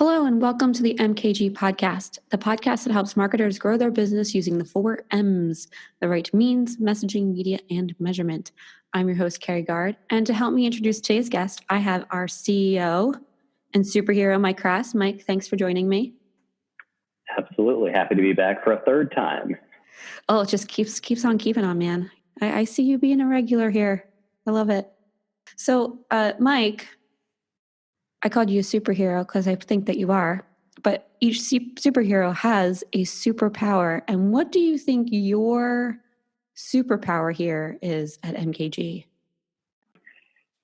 Hello, and welcome to the MKG podcast, the podcast that helps marketers grow their business using the 4 M's, the right means, messaging, media, and measurement. I'm your host, Carrie Gard, and to help me introduce today's guest, I have our CEO and superhero, Mike Krass. Mike, thanks for joining me. Absolutely. Happy to be back for a third time. Oh, it just keeps on keeping on, man. I see you being a regular here. I love it. So, Mike, I called you a superhero because I think that you are, but each superhero has a superpower. And what do you think your superpower here is at MKG?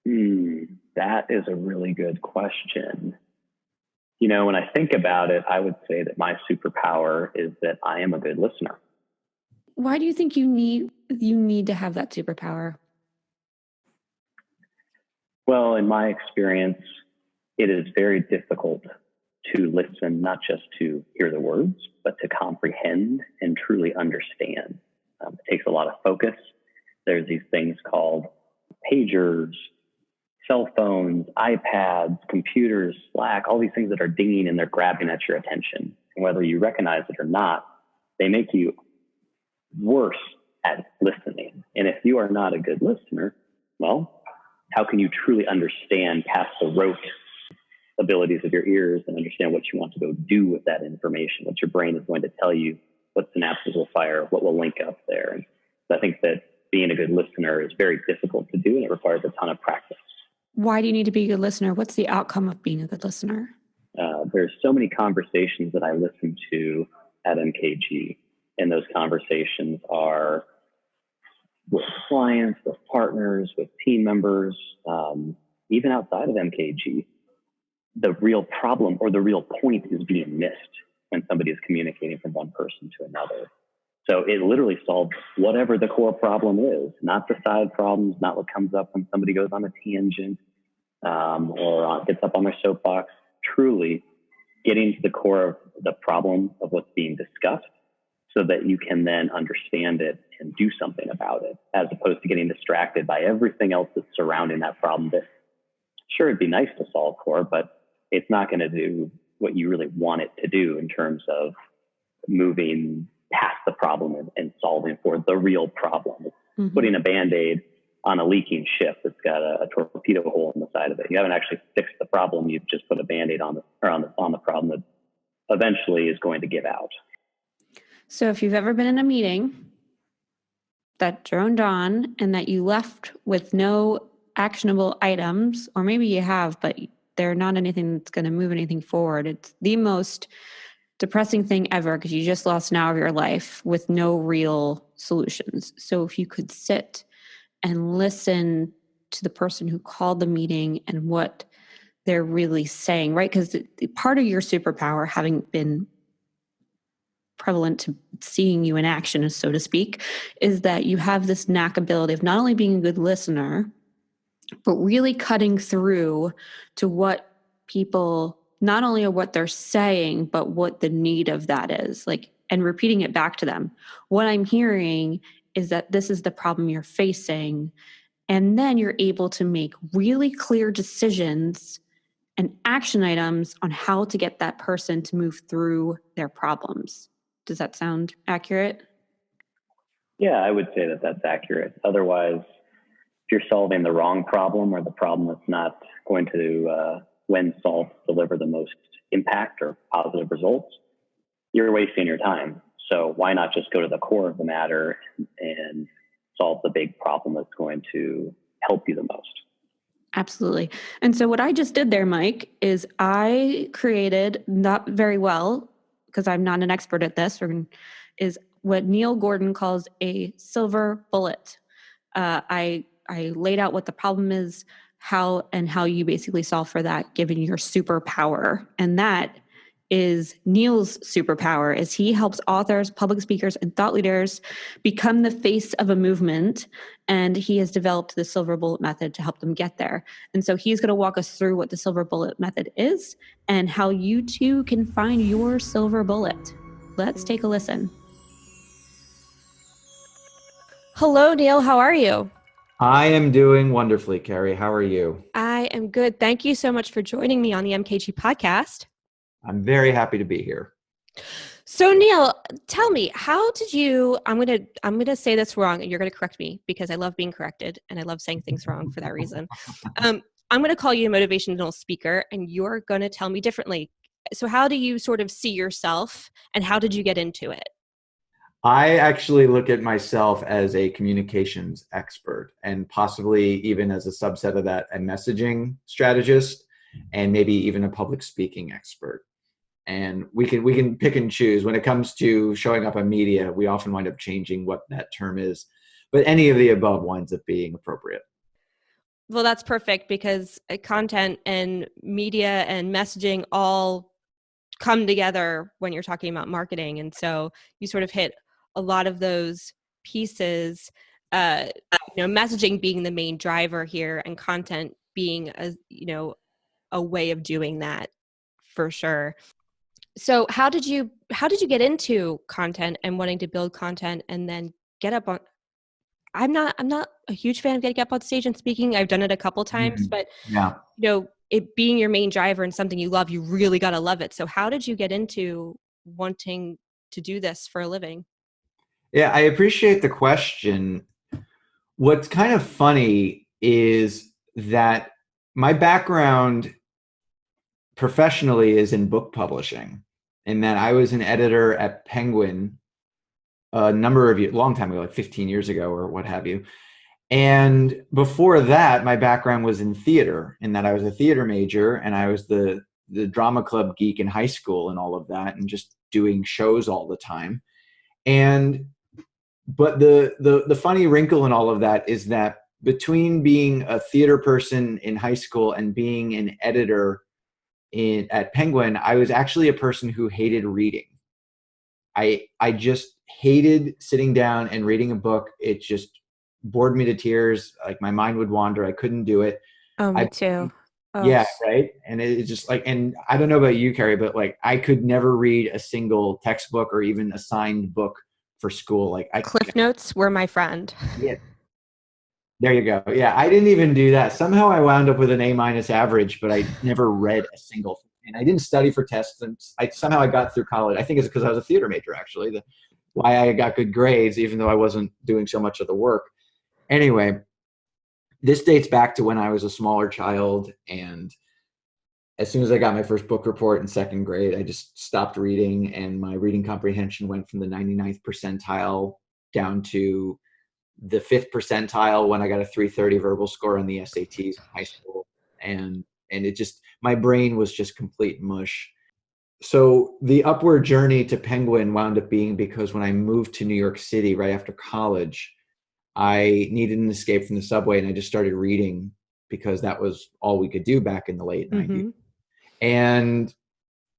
That is a really good question. You know, when I think about it, I would say that my superpower is that I am a good listener. Why do you think you need to have that superpower? Well, in my experience, it is very difficult to listen, not just to hear the words, but to comprehend and truly understand. It takes a lot of focus. There's these things called pagers, cell phones, iPads, computers, Slack, all these things that are dinging and they're grabbing at your attention. And whether you recognize it or not, they make you worse at listening. And if you are not a good listener, well, how can you truly understand past the rote abilities of your ears and understand what you want to go do with that information, what your brain is going to tell you, what synapses will fire, what will link up there. And I think that being a good listener is very difficult to do and it requires a ton of practice. Why do you need to be a good listener? What's the outcome of being a good listener? There's so many conversations that I listen to at MKG, and those conversations are with clients, with partners, with team members, even outside of MKG. The real problem or the real point is being missed when somebody is communicating from one person to another. So it literally solves whatever the core problem is, not the side problems, not what comes up when somebody goes on a tangent or gets up on their soapbox. Truly getting to the core of the problem of what's being discussed so that you can then understand it and do something about it, as opposed to getting distracted by everything else that's surrounding that problem. That sure, it'd be nice to solve core, but it's not going to do what you really want it to do in terms of moving past the problem and solving for the real problem. It's putting a Band-Aid on a leaking ship that's got a torpedo hole in the side of it. You haven't actually fixed the problem. You've just put a Band-Aid on the problem that eventually is going to give out. So if you've ever been in a meeting that droned on and that you left with no actionable items, or maybe you have, but they're not anything that's going to move anything forward, it's the most depressing thing ever because you just lost an hour of your life with no real solutions. So if you could sit and listen to the person who called the meeting and what they're really saying, right? Because part of your superpower, having been prevalent to seeing you in action, so to speak, is that you have this knack ability of not only being a good listener, but really cutting through to what people, not only are what they're saying, but what the need of that is, like, and repeating it back to them. What I'm hearing is that this is the problem you're facing. And then you're able to make really clear decisions and action items on how to get that person to move through their problems. Does that sound accurate? Yeah, I would say that that's accurate. Otherwise, if you're solving the wrong problem or the problem that's not going to, when solved, deliver the most impact or positive results, you're wasting your time. So why not just go to the core of the matter and solve the big problem that's going to help you the most? Absolutely. And so what I just did there, Mike, is I created, not very well, because I'm not an expert at this, is what Neil Gordon calls a silver bullet. I laid out what the problem is, how you basically solve for that, given your superpower. And that is Neil's superpower, is he helps authors, public speakers, and thought leaders become the face of a movement. And he has developed the silver bullet method to help them get there. And so he's going to walk us through what the silver bullet method is and how you too can find your silver bullet. Let's take a listen. Hello, Neil. How are you? I am doing wonderfully, Carrie. How are you? I am good. Thank you so much for joining me on the MKG podcast. I'm very happy to be here. So Neil, tell me, how did you, I'm gonna say this wrong and you're gonna correct me because I love being corrected and I love saying things wrong for that reason. I'm gonna call you a motivational speaker and you're gonna tell me differently. So how do you sort of see yourself and how did you get into it? I actually look at myself as a communications expert and possibly even as a subset of that, a messaging strategist and maybe even a public speaking expert. And we can pick and choose. When it comes to showing up on media, we often wind up changing what that term is. But any of the above winds up being appropriate. Well, that's perfect because content and media and messaging all come together when you're talking about marketing. And so you sort of hit a lot of those pieces, messaging being the main driver here and content being a way of doing that for sure. So how did you get into content and wanting to build content and then get up on I'm not a huge fan of getting up on stage and speaking. I've done it a couple times, but Yeah. it being your main driver and something you love, you really got to love it. So how did you get into wanting to do this for a living? Yeah, I appreciate the question. What's kind of funny is that my background professionally is in book publishing, and that I was an editor at Penguin a number of years, long time ago, like 15 years ago or what have you. And before that, my background was in theater, in that I was a theater major and I was the drama club geek in high school and all of that, and just doing shows all the time. And but the funny wrinkle in all of that is that between being a theater person in high school and being an editor at Penguin, I was actually a person who hated reading. I just hated sitting down and reading a book. It just bored me to tears. Like my mind would wander. I couldn't do it. Oh, me I too. Oh, Yeah, right. And it's just like, and I don't know about you, Carrie, but like I could never read a single textbook or even assigned book for school. Like Cliff Notes were my friend. yeah, there you go. Yeah, I didn't even do that. Somehow I wound up with an A- average, but I never read a single thing. And I didn't study for tests, and somehow I got through college. I think it's because I was a theater major, actually. Why I got good grades, even though I wasn't doing so much of the work. Anyway, this dates back to when I was a smaller child, and as soon as I got my first book report in second grade, I just stopped reading, and my reading comprehension went from the 99th percentile down to the 5th percentile when I got a 330 verbal score on the SATs in high school. And it just, my brain was just complete mush. So the upward journey to Penguin wound up being because when I moved to New York City right after college, I needed an escape from the subway, and I just started reading because that was all we could do back in the late 90s. And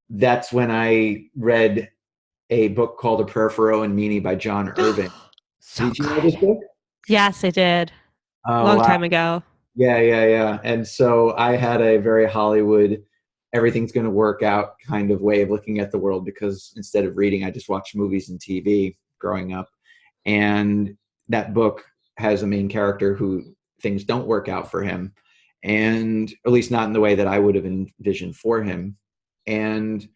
that's when I read a book called A Prayer for Owen Meany by John Irving. So Did you know good. this book? Yes, I did. Oh, Long wow. time ago. Yeah. And so I had a very Hollywood, everything's going to work out kind of way of looking at the world, because instead of reading, I just watched movies and TV growing up. And that book has a main character who things don't work out for him, and at least not in the way that I would have envisioned for him. And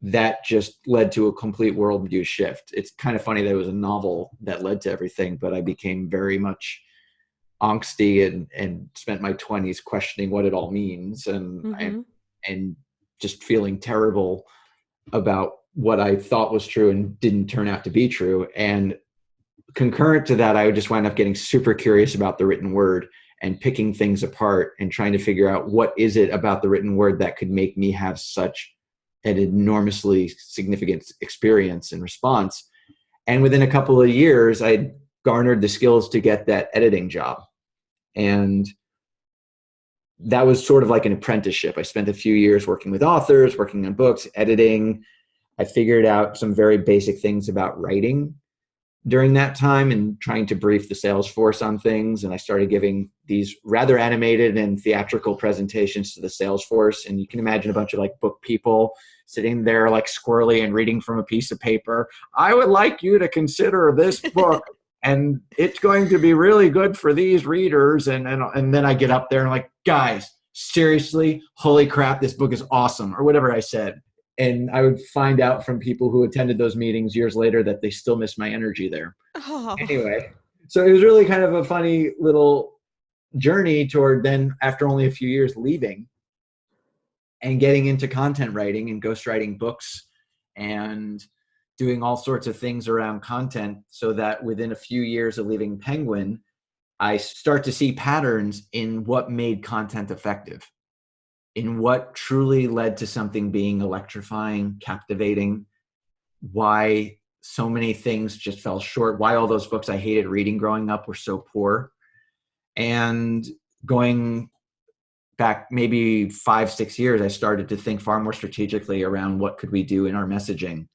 that just led to a complete worldview shift. It's kind of funny that it was a novel that led to everything, but I became very much angsty and spent my 20s questioning what it all means, and just feeling terrible about what I thought was true and didn't turn out to be true. And concurrent to that, I would just wind up getting super curious about the written word and picking things apart and trying to figure out what is it about the written word that could make me have such an enormously significant experience and response. And within a couple of years, I garnered the skills to get that editing job. And that was sort of like an apprenticeship. I spent a few years working with authors, working on books, editing. I figured out some very basic things about writing during that time and trying to brief the sales force on things. And I started giving these rather animated and theatrical presentations to the sales force. And you can imagine a bunch of like book people sitting there like squirrely and reading from a piece of paper. I would like you to consider this book, and it's going to be really good for these readers. And then I get up there and like, guys, seriously, holy crap, this book is awesome, or whatever I said. And I would find out from people who attended those meetings years later that they still miss my energy there. Oh. Anyway, so it was really kind of a funny little journey toward then, after only a few years, leaving and getting into content writing and ghostwriting books and doing all sorts of things around content, so that within a few years of leaving Penguin, I start to see patterns in what made content effective, in what truly led to something being electrifying, captivating, why so many things just fell short, why all those books I hated reading growing up were so poor. And going back maybe 5-6 years, I started to think far more strategically around what could we do in our messaging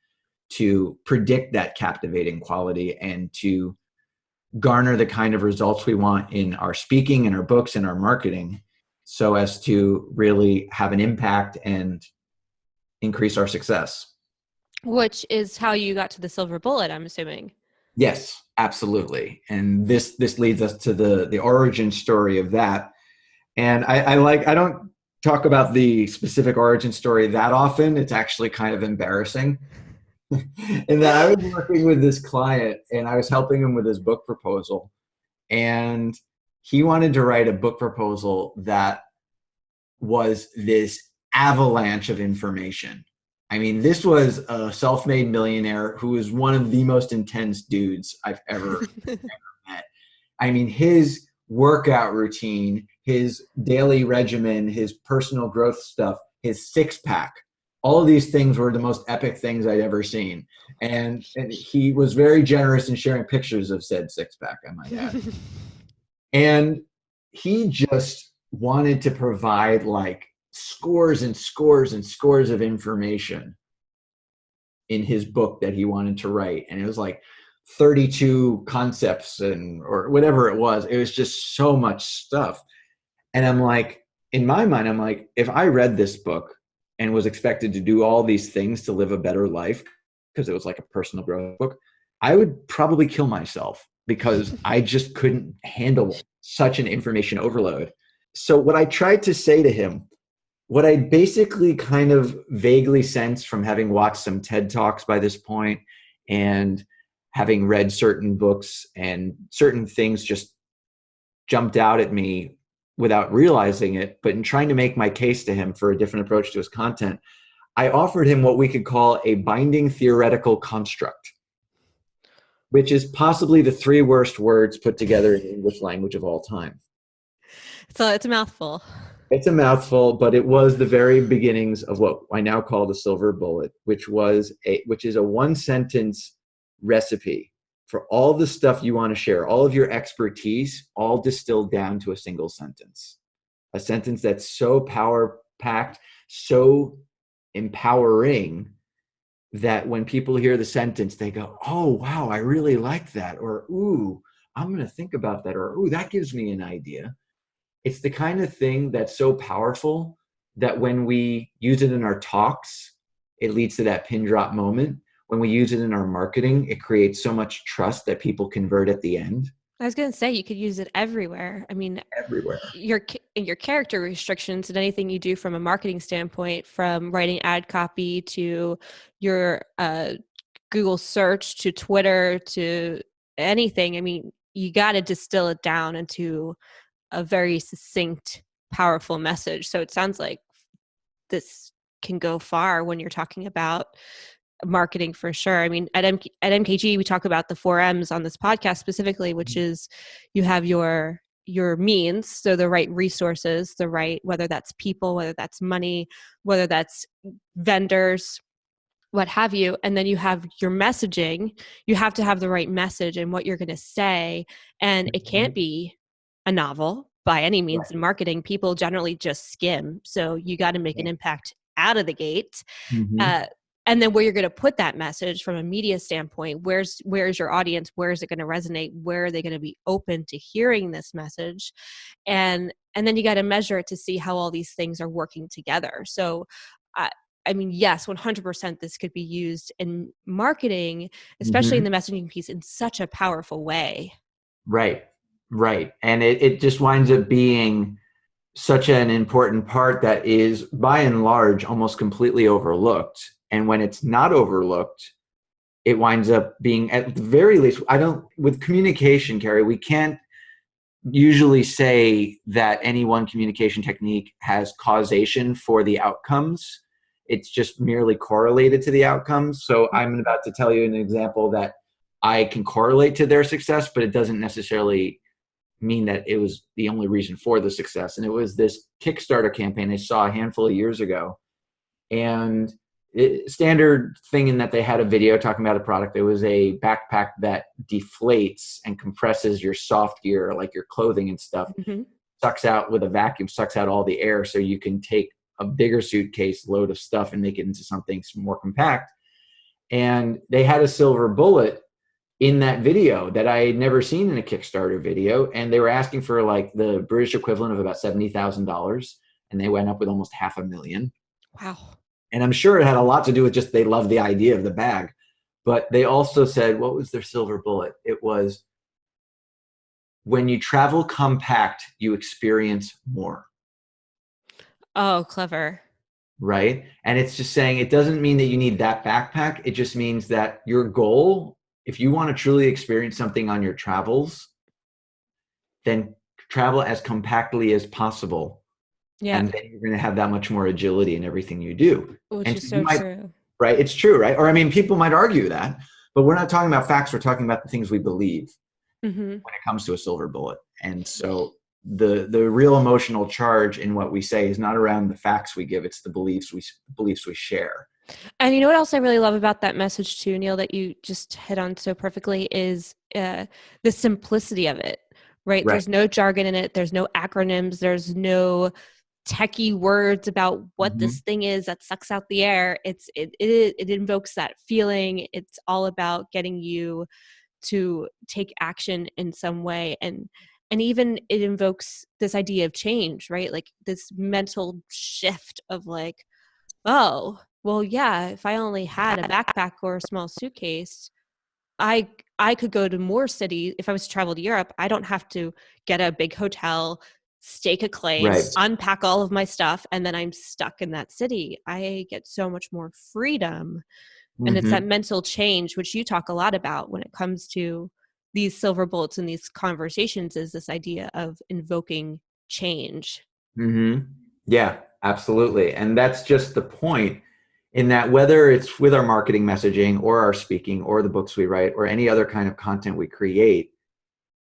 to predict that captivating quality and to garner the kind of results we want in our speaking, in our books, in our marketing, so as to really have an impact and increase our success. Which is how you got to the silver bullet, I'm assuming. Yes, absolutely. And this leads us to the origin story of that. And I don't talk about the specific origin story that often. It's actually kind of embarrassing. In that I was working with this client and I was helping him with his book proposal. And he wanted to write a book proposal that was this avalanche of information. I mean, this was a self-made millionaire who was one of the most intense dudes I've ever met. I mean, his workout routine, his daily regimen, his personal growth stuff, his six-pack, all of these things were the most epic things I'd ever seen. And he was very generous in sharing pictures of said six-pack, I might add. And he just wanted to provide like scores and scores and scores of information in his book that he wanted to write. And it was like 32 concepts or whatever it was. It was just so much stuff. And I'm like, in my mind, I'm like, if I read this book and was expected to do all these things to live a better life, because it was like a personal growth book, I would probably kill myself because I just couldn't handle such an information overload. So what I tried to say to him, what I basically kind of vaguely sensed from having watched some TED Talks by this point and having read certain books, and certain things just jumped out at me without realizing it, but in trying to make my case to him for a different approach to his content, I offered him what we could call a binding theoretical construct, which is possibly the 3 worst words put together in the English language of all time. So it's a mouthful. It's a mouthful, but it was the very beginnings of what I now call the silver bullet, which is a 1-sentence recipe for all the stuff you want to share, all of your expertise, all distilled down to a single sentence. A sentence that's so power-packed, so empowering, that when people hear the sentence, they go, oh, wow, I really like that. Or, ooh, I'm going to think about that. Or, ooh, that gives me an idea. It's the kind of thing that's so powerful that when we use it in our talks, it leads to that pin drop moment. When we use it in our marketing, it creates so much trust that people convert at the end. I was going to say, you could use it everywhere. I mean, everywhere. Your character restrictions and anything you do from a marketing standpoint, from writing ad copy to your Google search to Twitter to anything. I mean, you got to distill it down into a very succinct, powerful message. So it sounds like this can go far when you're talking about marketing for sure. I mean, at MKG, we talk about the 4 M's on this podcast specifically, which is you have your means, so the right resources, the right, whether that's people, whether that's money, whether that's vendors, what have you. And then you have your messaging. You have to have the right message and what you're going to say. And it can't be a novel by any means. In marketing, people generally just skim. So you got to make an impact out of the gate. And then where you're going to put that message from a media standpoint, where's your audience? Where is it going to resonate? Where are they going to be open to hearing this message? And then you got to measure it to see how all these things are working together. So, I mean, yes, 100% this could be used in marketing, especially in the messaging piece, in such a powerful way. Right. And it just winds up being such an important part that is, by and large, almost completely overlooked And when it's not overlooked, it winds up being, at the very least, with communication, Carrie, we can't usually say that any one communication technique has causation for the outcomes. It's just merely correlated to the outcomes. So I'm about to tell you an example that I can correlate to their success, but it doesn't necessarily mean that it was the only reason for the success. And it was this Kickstarter campaign I saw a handful of years ago. And standard thing in that they had a video talking about a product. It was a backpack that deflates and compresses your soft gear, like your clothing and stuff, sucks out with a vacuum, sucks out all the air, so you can take a bigger suitcase load of stuff and make it into something more compact. And they had a silver bullet in that video that I had never seen in a Kickstarter video. And they were asking for like the British equivalent of about $70,000. And they went up with almost $500,000. Wow. And I'm sure it had a lot to do with just they loved the idea of the bag. But they also said, what was their silver bullet? It was, when you travel compact, you experience more. Oh, clever. Right? And it's just saying, it doesn't mean that you need that backpack. It just means that your goal, if you want to truly experience something on your travels, then travel as compactly as possible. Yeah. And then you're going to have that much more agility in everything you do. Which and is so true. Right? It's true, right? Or I mean, people might argue that, but we're not talking about facts. We're talking about the things we believe when it comes to a silver bullet. And so the real emotional charge in what we say is not around the facts we give. It's the beliefs we share. And you know what else I really love about that message too, Neil, that you just hit on so perfectly is the simplicity of it, right? There's no jargon in it. There's no acronyms. There's no techie words about what this thing is that sucks out the air. It invokes that feeling. It's all about getting you to take action in some way. And even it invokes this idea of change, right? Like this mental shift of like, oh, well, yeah, if I only had a backpack or a small suitcase, I could go to more cities. If I was to travel to Europe, I don't have to get a big hotel, stake a claim, unpack all of my stuff, and then I'm stuck in that city. I get so much more freedom. And it's that mental change, which you talk a lot about when it comes to these silver bullets in these conversations, is this idea of invoking change. Yeah, absolutely. And that's just the point, in that whether it's with our marketing messaging or our speaking or the books we write or any other kind of content we create,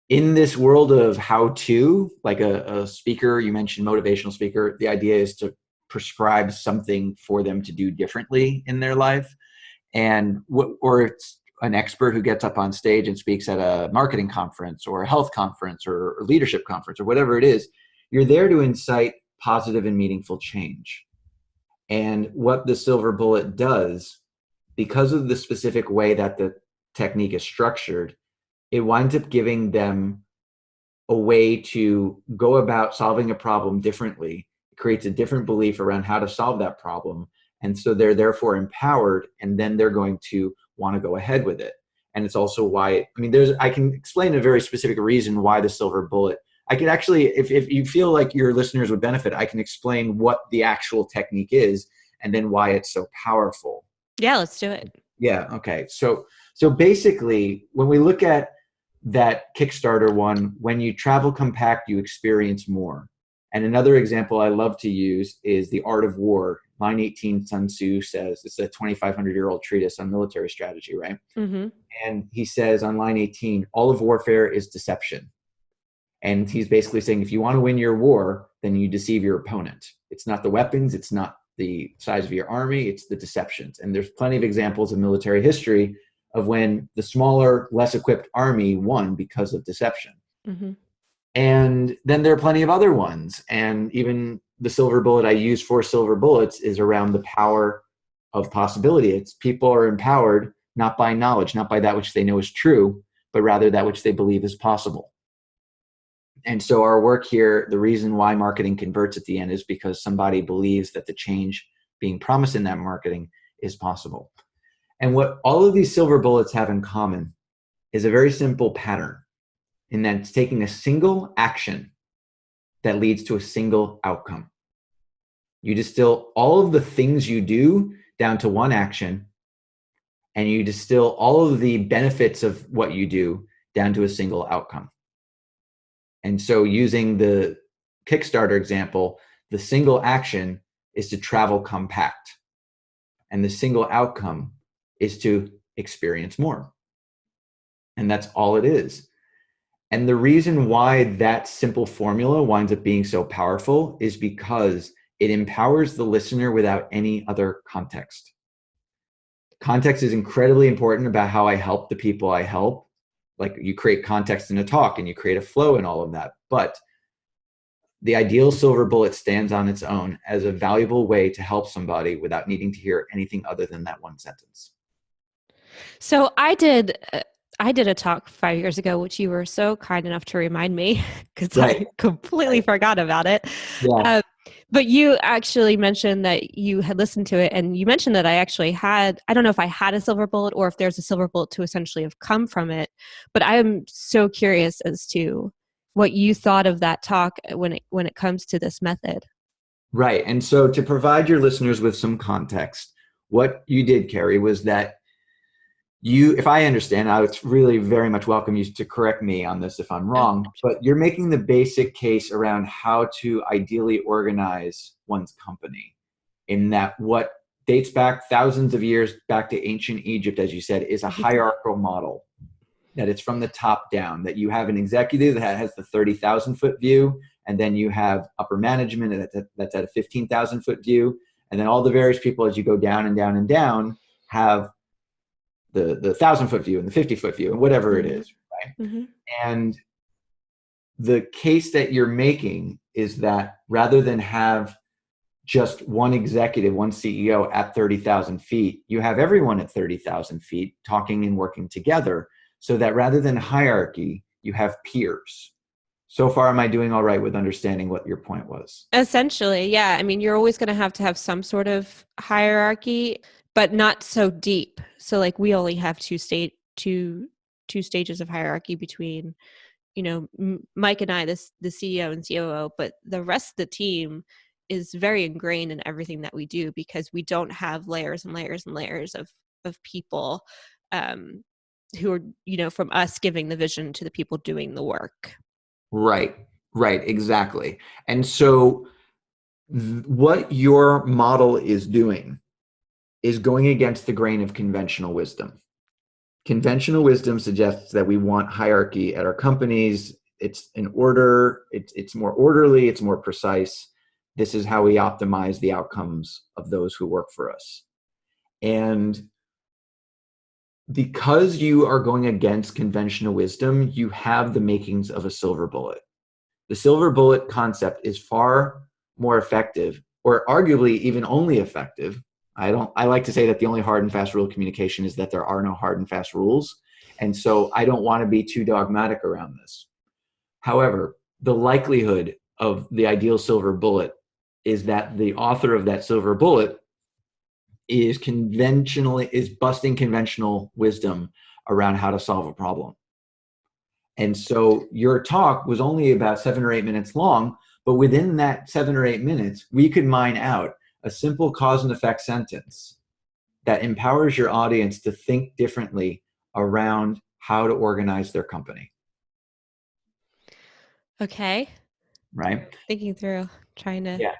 in this world of how to, like a speaker, you mentioned motivational speaker, the idea is to prescribe something for them to do differently in their life. And or it's an expert who gets up on stage and speaks at a marketing conference or a health conference or leadership conference or whatever it is. You're there to incite positive and meaningful change. And what the silver bullet does, because of the specific way that the technique is structured, it winds up giving them a way to go about solving a problem differently. It creates a different belief around how to solve that problem. And so they're therefore empowered, and then they're going to want to go ahead with it. And it's also why, I can explain a very specific reason why the silver bullet. I could actually, if you feel like your listeners would benefit, I can explain what the actual technique is and then why it's so powerful. Yeah, let's do it. Yeah, okay. So basically, when we look at that Kickstarter one, when you travel compact, you experience more. And another example I love to use is The Art of War. Line 18, Sun Tzu says, it's a 2,500-year-old treatise on military strategy, right? And he says on line 18, all of warfare is deception. And he's basically saying, if you want to win your war, then you deceive your opponent. It's not the weapons, it's not the size of your army, it's the deceptions. And there's plenty of examples in military history of when the smaller, less equipped army won because of deception. And then there are plenty of other ones. And even the silver bullet I use for silver bullets is around the power of possibility. It's people are empowered not by knowledge, not by that which they know is true, but rather that which they believe is possible. And so our work here, the reason why marketing converts at the end is because somebody believes that the change being promised in that marketing is possible. And what all of these silver bullets have in common is a very simple pattern, in that it's taking a single action that leads to a single outcome. You distill all of the things you do down to one action, and you distill all of the benefits of what you do down to a single outcome. And so using the Kickstarter example, the single action is to travel compact, and the single outcome is to experience more. And that's all it is. And the reason why that simple formula winds up being so powerful is because it empowers the listener without any other context. Context is incredibly important about how I help the people I help. Like, you create context in a talk and you create a flow and all of that. But the ideal silver bullet stands on its own as a valuable way to help somebody without needing to hear anything other than that one sentence. So I did a talk 5 years ago, which you were so kind enough to remind me because Right. I completely forgot about it. Yeah. But you actually mentioned that you had listened to it, and you mentioned that I actually had, I don't know if I had a silver bullet or if there's a silver bullet to essentially have come from it, but I am so curious as to what you thought of that talk when it comes to this method. Right. And so to provide your listeners with some context, what you did, Carrie, was that if I understand, I would really very much welcome you to correct me on this if I'm wrong, but you're making the basic case around how to ideally organize one's company, in that what dates back thousands of years back to ancient Egypt, as you said, is a hierarchical model, that it's from the top down, that you have an executive that has the 30,000-foot view, and then you have upper management that's at a 15,000-foot view, and then all the various people as you go down and down and down have the 1,000-foot view and the 50-foot view and whatever it is, right? Mm-hmm. And the case that you're making is that rather than have just one executive, one CEO at 30,000 feet, you have everyone at 30,000 feet talking and working together, so that rather than hierarchy, you have peers. So far, am I doing all right with understanding what your point was? Essentially, yeah. I mean, you're always going to have some sort of hierarchy, but not so deep. So, like, we only have two stages of hierarchy between, Mike and I, the CEO and COO, but the rest of the team is very ingrained in everything that we do because we don't have layers and layers and layers of people who are, from us giving the vision to the people doing the work. Right, exactly. And so what your model is doing is going against the grain of conventional wisdom. Conventional wisdom suggests that we want hierarchy at our companies. It's in order, it's more orderly, it's more precise. This is how we optimize the outcomes of those who work for us. And because you are going against conventional wisdom, you have the makings of a silver bullet. The silver bullet concept is far more effective, or arguably even only effective. I like to say that the only hard and fast rule of communication is that there are no hard and fast rules. And so I don't want to be too dogmatic around this. However, the likelihood of the ideal silver bullet is that the author of that silver bullet is busting conventional wisdom around how to solve a problem. And so your talk was only about 7 or 8 minutes long, but within that 7 or 8 minutes, we could mine out a simple cause and effect sentence that empowers your audience to think differently around how to organize their company. Okay. Right? Thinking through, trying to. Yeah.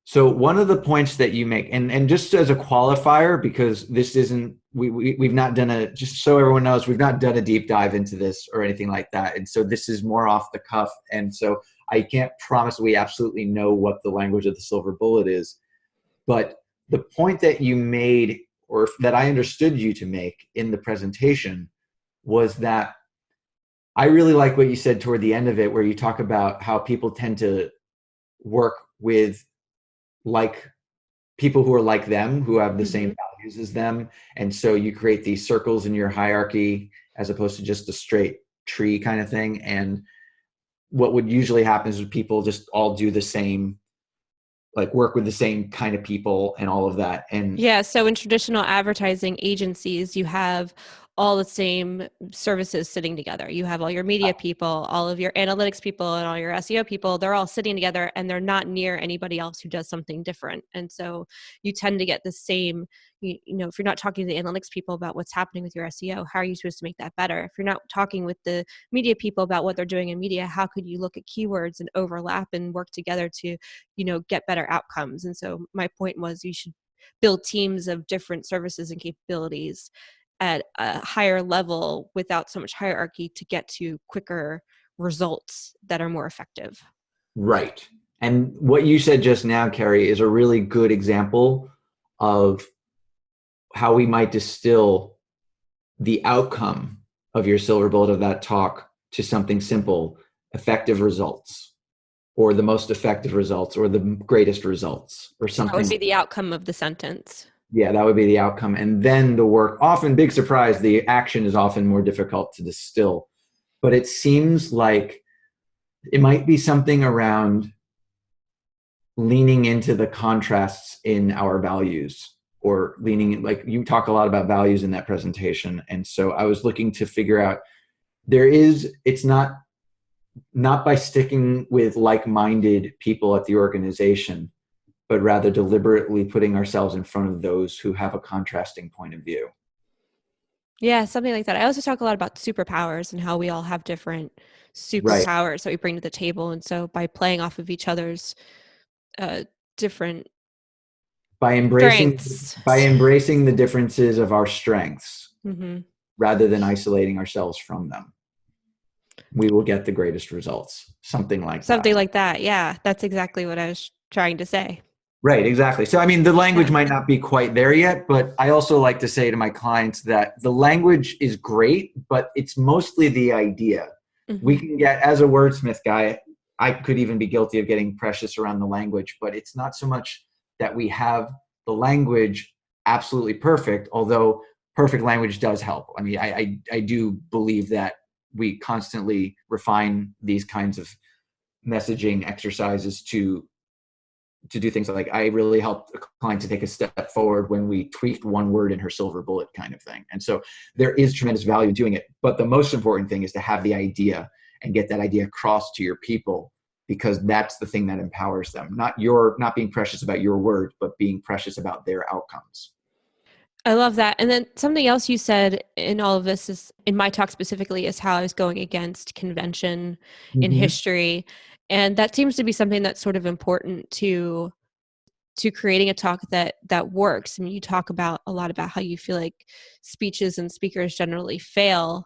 So one of the points that you make, and just as a qualifier, because this isn't, we've not done just so everyone knows, we've not done a deep dive into this or anything like that. And so this is more off the cuff. And so I can't promise we absolutely know what the language of the silver bullet is. But the point that you made, or that I understood you to make in the presentation, was that I really like what you said toward the end of it, where you talk about how people tend to work with people who are like them, who have the same values as them. And so you create these circles in your hierarchy as opposed to just a straight tree kind of thing. And what would usually happen is people just all do the same, like work with the same kind of people and all of that. And yeah, so in traditional advertising agencies, you have all the same services sitting together. You have all your media people, all of your analytics people, and all your SEO people. They're all sitting together and they're not near anybody else who does something different. And so you tend to get the same, you know, if you're not talking to the analytics people about what's happening with your SEO, how are you supposed to make that better? If you're not talking with the media people about what they're doing in media, how could you look at keywords and overlap and work together to, you know, get better outcomes? And so my point was you should build teams of different services and capabilities at a higher level without so much hierarchy to get to quicker results that are more effective. Right. And what you said just now, Carrie, is a really good example of how we might distill the outcome of your silver bullet of that talk to something simple: effective results, or the most effective results, or the greatest results, or something. That would be the outcome of the sentence. Yeah, that would be the outcome. And then the work, often, big surprise, the action is often more difficult to distill. But it seems like it might be something around leaning into the contrasts in our values, or leaning, like you talk a lot about values in that presentation. And so I was looking to figure out, it's not by sticking with like-minded people at the organization, but rather deliberately putting ourselves in front of those who have a contrasting point of view. Yeah, something like that. I also talk a lot about superpowers and how we all have different superpowers that we bring to the table. And so by playing off of each other's different by embracing strengths. The differences of our strengths, mm-hmm. rather than isolating ourselves from them, we will get the greatest results. Something like that. Yeah, that's exactly what I was trying to say. Right, exactly. So, I mean, the language might not be quite there yet, but I also like to say to my clients that the language is great, but it's mostly the idea. Mm-hmm. We can get, as a wordsmith guy, I could even be guilty of getting precious around the language, but it's not so much that we have the language absolutely perfect, although perfect language does help. I mean, I do believe that we constantly refine these kinds of messaging exercises to do things like, I really helped a client to take a step forward when we tweaked one word in her silver bullet kind of thing. And so there is tremendous value in doing it. But the most important thing is to have the idea and get that idea across to your people, because that's the thing that empowers them. Not being precious about your word, but being precious about their outcomes. I love that. And then something else you said in all of this is, in my talk specifically, is how I was going against convention in history. And that seems to be something that's sort of important to creating a talk that works. I mean, you talk about a lot about how you feel like speeches and speakers generally fail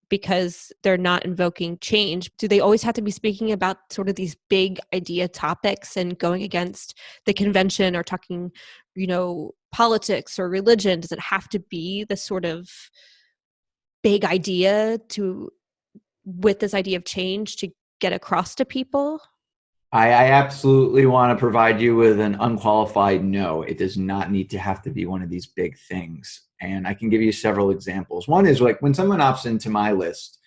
because they're not invoking change. Do they always have to be speaking about sort of these big idea topics and going against the convention, or talking, you know, politics or religion? Does it have to be this sort of big idea with this idea of change to get across to people? I absolutely want to provide you with an unqualified no. It does not need to have to be one of these big things. And I can give you several examples. One is, like, when someone opts into my list,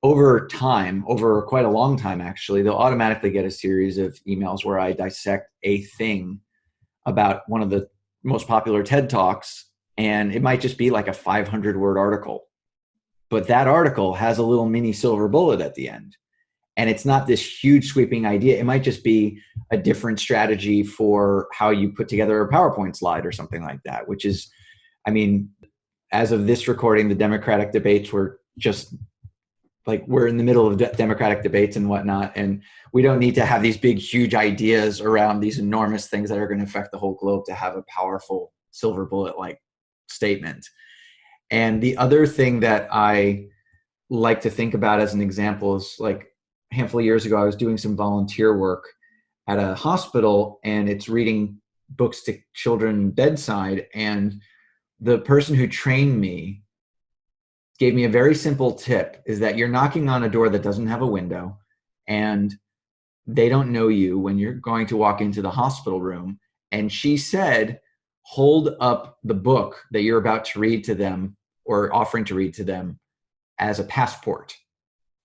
over time, over quite a long time actually, they'll automatically get a series of emails where I dissect a thing about one of the most popular TED Talks. And it might just be like a 500-word article. But that article has a little mini silver bullet at the end. And it's not this huge sweeping idea. It might just be a different strategy for how you put together a PowerPoint slide or something like that, which is, I mean, as of this recording, the Democratic debates were just like, we're in the middle of Democratic debates and whatnot. And we don't need to have these big, huge ideas around these enormous things that are going to affect the whole globe to have a powerful silver bullet-like statement. And the other thing that I like to think about as an example is, like, a handful of years ago, I was doing some volunteer work at a hospital, and it's reading books to children bedside. And the person who trained me gave me a very simple tip, is that you're knocking on a door that doesn't have a window, and they don't know you when you're going to walk into the hospital room. And she said, hold up the book that you're about to read to them, or offering to read to them, as a passport.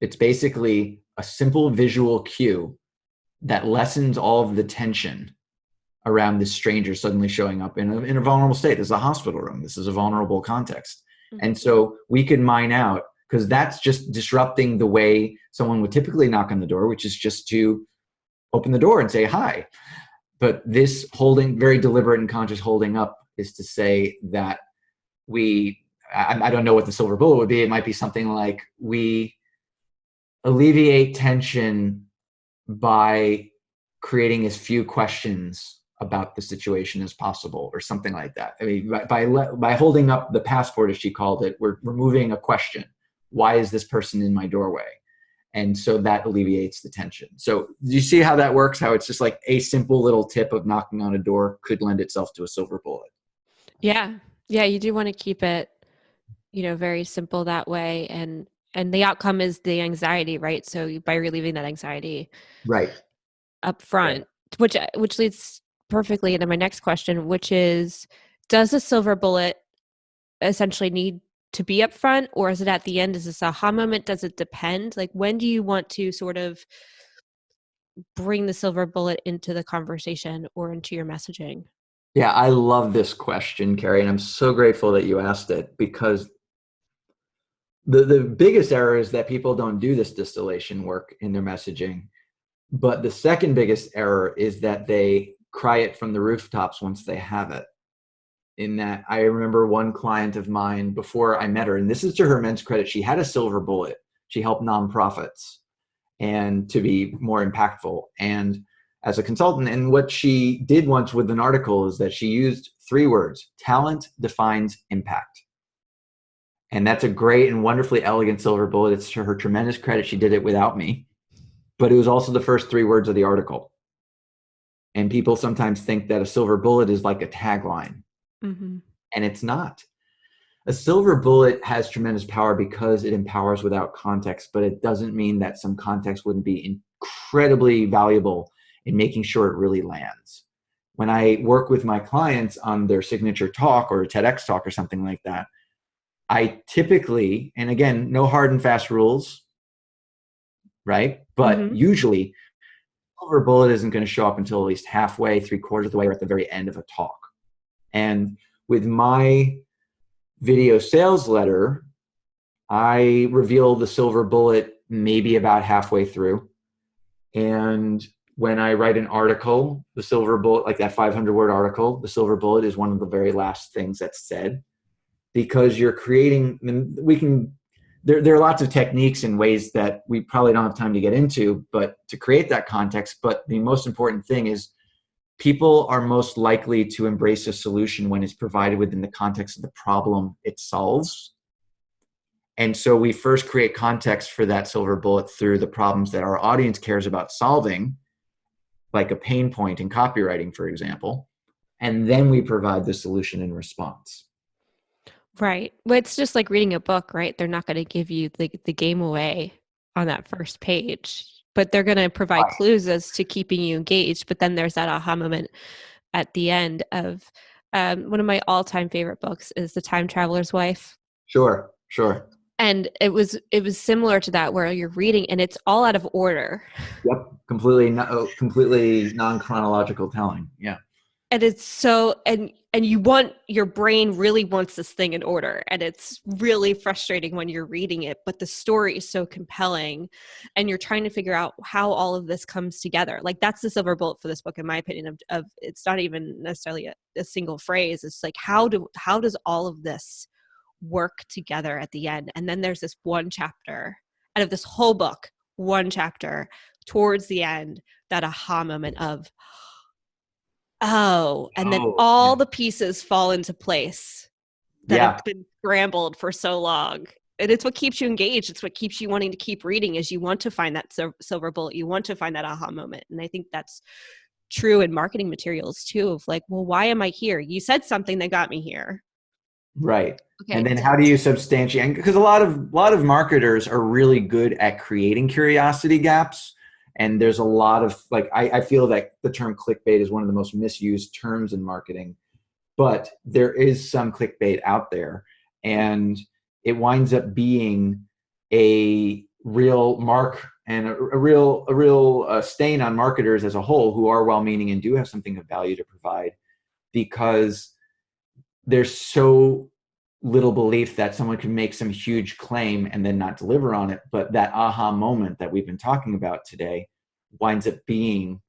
It's basically a simple visual cue that lessens all of the tension around this stranger suddenly showing up in a vulnerable state. This is a hospital room. This is a vulnerable context. And so we could mine out, because that's just disrupting the way someone would typically knock on the door, which is just to open the door and say hi. But this holding, very deliberate and conscious holding up, is to say that I don't know what the silver bullet would be. It might be something like, we alleviate tension by creating as few questions about the situation as possible, or something like that. I mean, by holding up the passport, as she called it, we're removing a question. Why is this person in my doorway? And so that alleviates the tension. So do you see how that works? How it's just like a simple little tip of knocking on a door could lend itself to a silver bullet. Yeah. Yeah. You do want to keep it, very simple that way. And the outcome is the anxiety, right? So by relieving that anxiety Right. up front, which leads perfectly into my next question, which is, does a silver bullet essentially need to be up front, or is it at the end? Is this aha moment? Does it depend? Like, when do you want to sort of bring the silver bullet into the conversation or into your messaging? Yeah, I love this question, Carrie, and I'm so grateful that you asked it, because the biggest error is that people don't do this distillation work in their messaging. But the second biggest error is that they cry it from the rooftops once they have it. In that, I remember one client of mine before I met her, and this is to her immense credit, she had a silver bullet. She helped nonprofits and to be more impactful, and as a consultant. And what she did once with an article is that she used 3 words: talent defines impact. And that's a great and wonderfully elegant silver bullet. It's to her tremendous credit. She did it without me, but it was also the first 3 words of the article. And people sometimes think that a silver bullet is like a tagline. Mm-hmm. And it's not. A silver bullet has tremendous power because it empowers without context, but it doesn't mean that some context wouldn't be incredibly valuable in making sure it really lands. When I work with my clients on their signature talk or a TEDx talk or something like that, I typically, and again, no hard and fast rules, right? But usually, silver bullet isn't going to show up until at least halfway, 3/4 of the way, or at the very end of a talk. And with my video sales letter, I reveal the silver bullet maybe about halfway through. And when I write an article, the silver bullet, like that 500-word article, the silver bullet is one of the very last things that's said, because you're creating, there are lots of techniques and ways that we probably don't have time to get into, but to create that context. But the most important thing is, people are most likely to embrace a solution when it's provided within the context of the problem it solves. And so we first create context for that silver bullet through the problems that our audience cares about solving, like a pain point in copywriting, for example. And then we provide the solution in response. Right. Well, it's just like reading a book, right? They're not going to give you the game away on that first page, but they're going to provide clues as to keeping you engaged. But then there's that aha moment at the end of one of my all-time favorite books is The Time Traveler's Wife. Sure. And it was similar to that, where you're reading and it's all out of order. Yep. Completely non-chronological telling. Yeah. And it's so, and your brain really wants this thing in order, and it's really frustrating when you're reading it, but the story is so compelling and you're trying to figure out how all of this comes together. Like, that's the silver bullet for this book, in my opinion, of it's not even necessarily a single phrase. It's like, how does all of this work together at the end? And then there's this one chapter out of this whole book, one chapter towards the end, that aha moment of, and then all the pieces fall into place that have been scrambled for so long. And it's what keeps you engaged. It's what keeps you wanting to keep reading, is you want to find that silver bullet. You want to find that aha moment. And I think that's true in marketing materials too, of like, well, why am I here? You said something that got me here. Right. Okay. And then how do you substantiate? Because a lot of marketers are really good at creating curiosity gaps. And there's a lot of, like, I feel that the term clickbait is one of the most misused terms in marketing, but there is some clickbait out there, and it winds up being a real mark and a real stain on marketers as a whole, who are well-meaning and do have something of value to provide, because they're so little belief that someone can make some huge claim and then not deliver on it. But that aha moment that we've been talking about today winds up being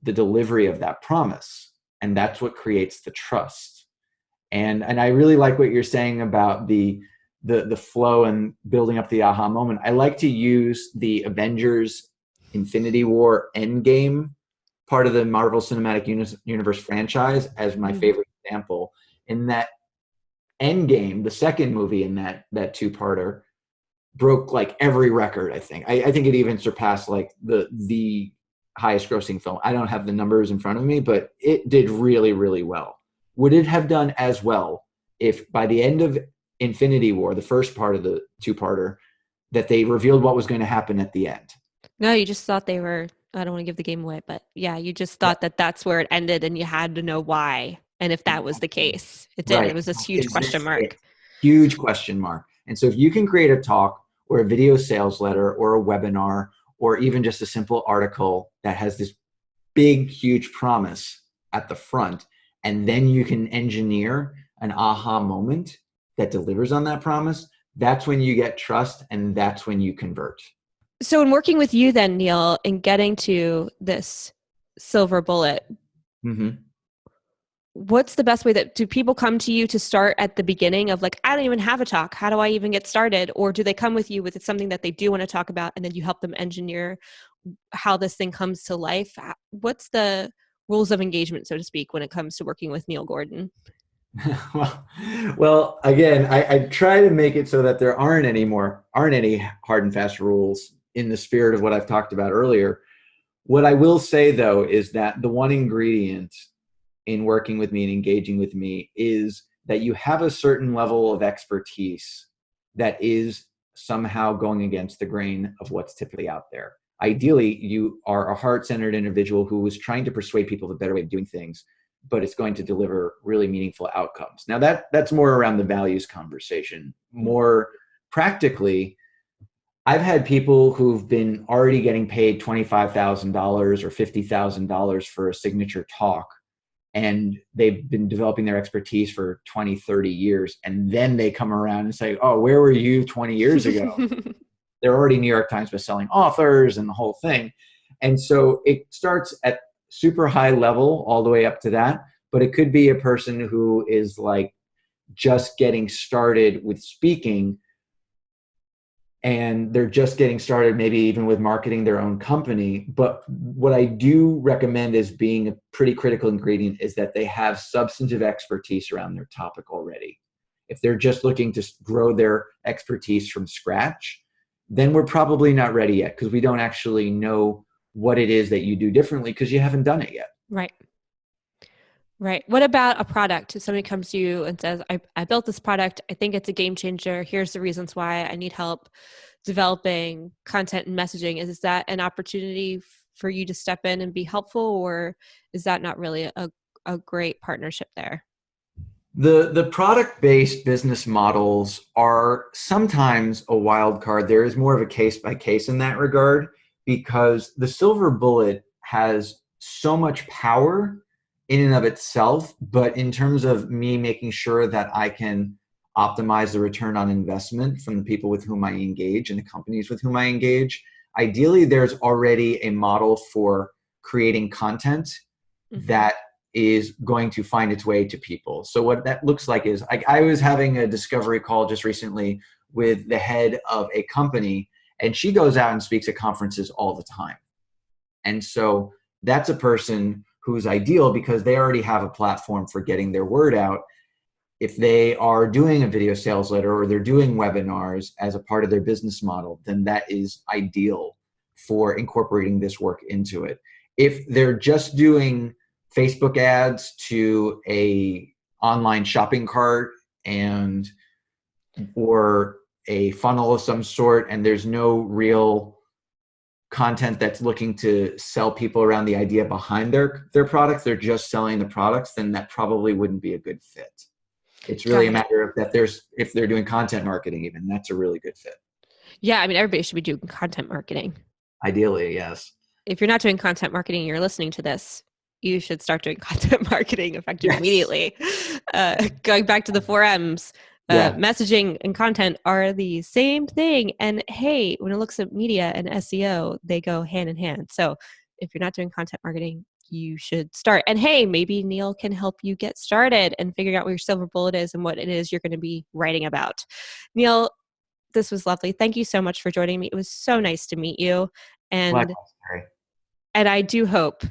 the delivery of that promise. And that's what creates the trust. And I really like what you're saying about the flow and building up the aha moment. I like to use the Avengers Infinity War Endgame part of the Marvel Cinematic Universe franchise as my favorite example. In that Endgame, the second movie in that two-parter, broke like every record. I think it even surpassed like the highest grossing film. I don't have the numbers in front of me, but it did really, really well. Would it have done as well if by the end of Infinity War, the first part of the two-parter, that they revealed what was going to happen at the end? No, you just thought they were, I don't want to give the game away, but yeah, you just thought that that's where it ended and you had to know why. And if that was the case, it did. Right. It was this huge question mark. Huge question mark. And so if you can create a talk or a video sales letter or a webinar or even just a simple article that has this big, huge promise at the front, and then you can engineer an aha moment that delivers on that promise, that's when you get trust and that's when you convert. So in working with you then, Neil, in getting to this silver bullet, what's the best way do people come to you to start at the beginning of like, I don't even have a talk. How do I even get started? Or do they come with you with something that they do want to talk about and then you help them engineer how this thing comes to life? What's the rules of engagement, so to speak, when it comes to working with Neil Gordon? well, again, I try to make it so that there aren't any hard and fast rules in the spirit of what I've talked about earlier. What I will say though, is that the one ingredient in working with me and engaging with me is that you have a certain level of expertise that is somehow going against the grain of what's typically out there. Ideally, you are a heart-centered individual who is trying to persuade people the better way of doing things, but it's going to deliver really meaningful outcomes. Now that's more around the values conversation. More practically, I've had people who've been already getting paid $25,000 or $50,000 for a signature talk, and they've been developing their expertise for 20, 30 years. And then they come around and say, oh, where were you 20 years ago? They're already New York Times bestselling authors and the whole thing. And so it starts at super high level all the way up to that. But it could be a person who is like just getting started with speaking, and they're just getting started maybe even with marketing their own company. But what I do recommend as being a pretty critical ingredient is that they have substantive expertise around their topic already. If they're just looking to grow their expertise from scratch, then we're probably not ready yet, because we don't actually know what it is that you do differently because you haven't done it yet. Right. Right. What about a product? If somebody comes to you and says, I built this product, I think it's a game changer. Here's the reasons why I need help developing content and messaging. Is that an opportunity for you to step in and be helpful, or is that not really a great partnership there? The product-based business models are sometimes a wild card. There is more of a case by case in that regard, because the silver bullet has so much power in and of itself, but in terms of me making sure that I can optimize the return on investment from the people with whom I engage and the companies with whom I engage, ideally there's already a model for creating content that is going to find its way to people. So what that looks like is, I was having a discovery call just recently with the head of a company, and she goes out and speaks at conferences all the time. And so that's a person who's ideal because they already have a platform for getting their word out. If they are doing a video sales letter or they're doing webinars as a part of their business model, then that is ideal for incorporating this work into it. If they're just doing Facebook ads to a online shopping cart or a funnel of some sort, and there's no real content that's looking to sell people around the idea behind their products, they're just selling the products, then that probably wouldn't be a good fit. It's really a matter of that if they're doing content marketing, even that's a really good fit. Yeah, I mean, everybody should be doing content marketing. Ideally, yes. If you're not doing content marketing and you're listening to this, you should start doing content marketing effective immediately. Going back to the 4 M's, messaging and content are the same thing. And hey, when it looks at media and SEO, they go hand in hand. So if you're not doing content marketing, you should start. And hey, maybe Neil can help you get started and figuring out what your silver bullet is and what it is you're going to be writing about. Neil, this was lovely. Thank you so much for joining me. It was so nice to meet you. And Likewise, Mary. and I do hope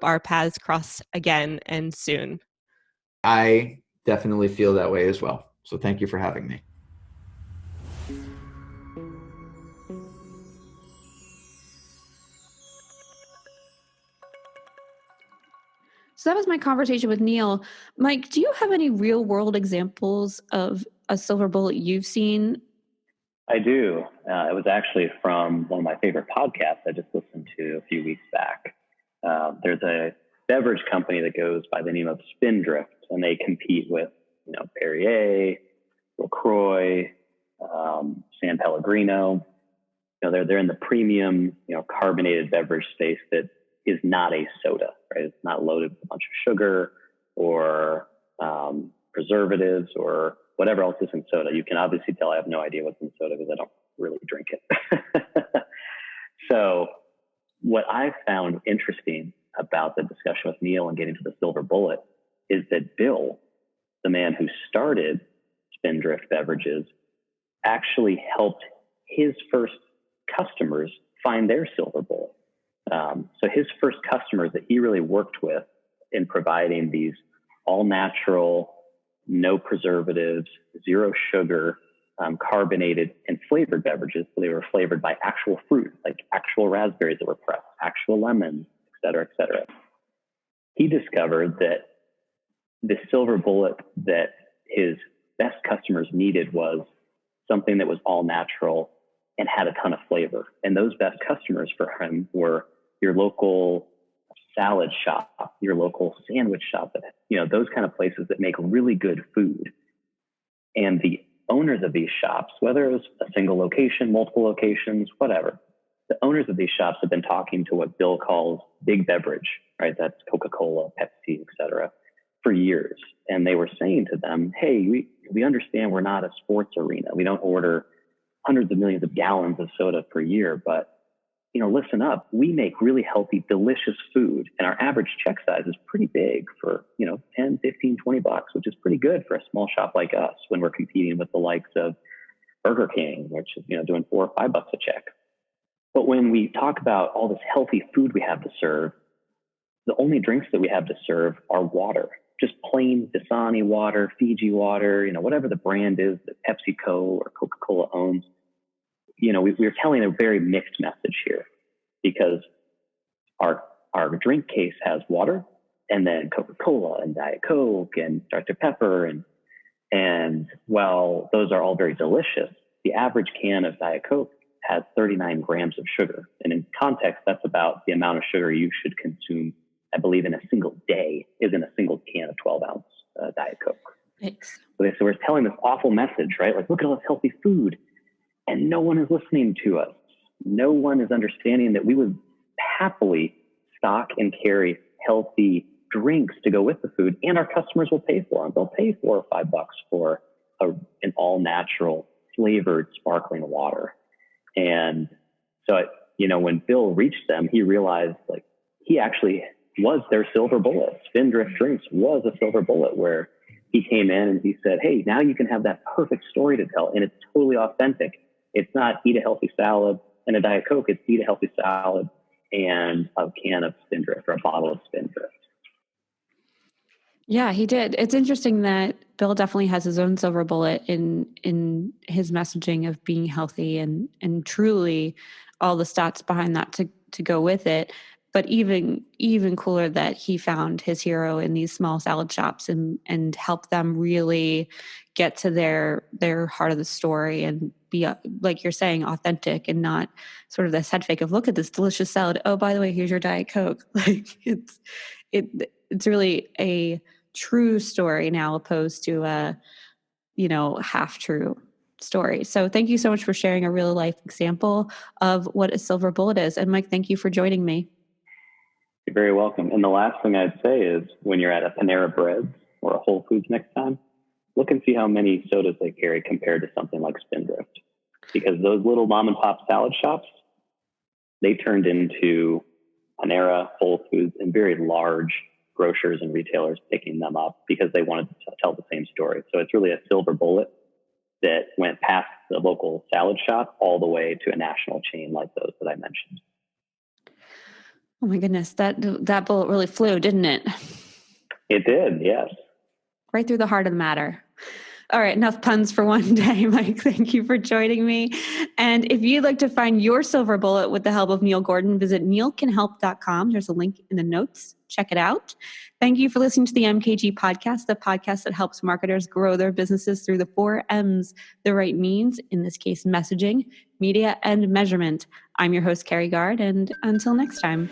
our paths cross again and soon. I definitely feel that way as well. So thank you for having me. So that was my conversation with Neil. Mike, do you have any real world examples of a silver bullet you've seen? I do. It was actually from one of my favorite podcasts I just listened to a few weeks back. There's a beverage company that goes by the name of Spindrift, and they compete with, Perrier, LaCroix, San Pellegrino. They're in the premium, carbonated beverage space that is not a soda, right? It's not loaded with a bunch of sugar or preservatives or whatever else is in soda. You can obviously tell I have no idea what's in soda because I don't really drink it. So what I found interesting about the discussion with Neil and getting to the silver bullet is that Bill, the man who started Spindrift Beverages, actually helped his first customers find their silver bullet. So his first customers that he really worked with in providing these all natural, no preservatives, zero sugar, carbonated and flavored beverages. So they were flavored by actual fruit, like actual raspberries that were pressed, actual lemons, et cetera, et cetera. He discovered that the silver bullet that his best customers needed was something that was all natural and had a ton of flavor. And those best customers for him were your local salad shop, your local sandwich shop, those kind of places that make really good food. And the owners of these shops, whether it was a single location, multiple locations, whatever, the owners of these shops have been talking to what Bill calls big beverage, right? That's Coca-Cola, Pepsi, et cetera, for years. And they were saying to them, hey, we understand we're not a sports arena. We don't order hundreds of millions of gallons of soda per year, but listen up. We make really healthy, delicious food, and our average check size is pretty big for, 10, 15, 20 bucks, which is pretty good for a small shop like us when we're competing with the likes of Burger King, which is, doing $4 or $5 a check. But when we talk about all this healthy food we have to serve, the only drinks that we have to serve are water, just plain Dasani water, Fiji water, whatever the brand is that PepsiCo or Coca-Cola owns. We're telling a very mixed message here because our drink case has water and then Coca-Cola and Diet Coke and Dr. Pepper. And while those are all very delicious, the average can of Diet Coke has 39 grams of sugar. And in context, that's about the amount of sugar you should consume, I believe, in a single day is in a single can of 12-ounce Diet Coke. Thanks. So we're telling this awful message, right? Like, look at all this healthy food. And no one is listening to us. No one is understanding that we would happily stock and carry healthy drinks to go with the food, and our customers will pay for them. They'll pay $4 or $5 for an all-natural flavored sparkling water. And so, when Bill reached them, he realized he actually was their silver bullet. Spindrift Drinks was a silver bullet where he came in and he said, hey, now you can have that perfect story to tell, and it's totally authentic. It's not eat a healthy salad and a Diet Coke. It's eat a healthy salad and a can of Spindrift or a bottle of Spindrift. Yeah, he did. It's interesting that Bill definitely has his own silver bullet in his messaging of being healthy and truly all the stats behind that to go with it. But even cooler that he found his hero in these small salad shops and help them really get to their heart of the story and be, like you're saying, authentic and not sort of this head fake of, look at this delicious salad. Oh, by the way, here's your Diet Coke. It's really a true story now opposed to a half true story. So thank you so much for sharing a real life example of what a silver bullet is. And Mike, thank you for joining me. You're very welcome. And the last thing I'd say is when you're at a Panera Bread or a Whole Foods next time, look and see how many sodas they carry compared to something like Spindrift. Because those little mom and pop salad shops, they turned into Panera, Whole Foods, and very large grocers and retailers picking them up because they wanted to tell the same story. So it's really a silver bullet that went past the local salad shop all the way to a national chain like those that I mentioned. Oh my goodness, that bullet really flew, didn't it? It did, yes. Right through the heart of the matter. All right, enough puns for one day, Mike. Thank you for joining me. And if you'd like to find your silver bullet with the help of Neil Gordon, visit neilcanhelp.com. There's a link in the notes. Check it out. Thank you for listening to the MKG podcast, the podcast that helps marketers grow their businesses through the 4 M's, the right means, in this case, messaging, media, and measurement. I'm your host, Carrie Gard, and until next time.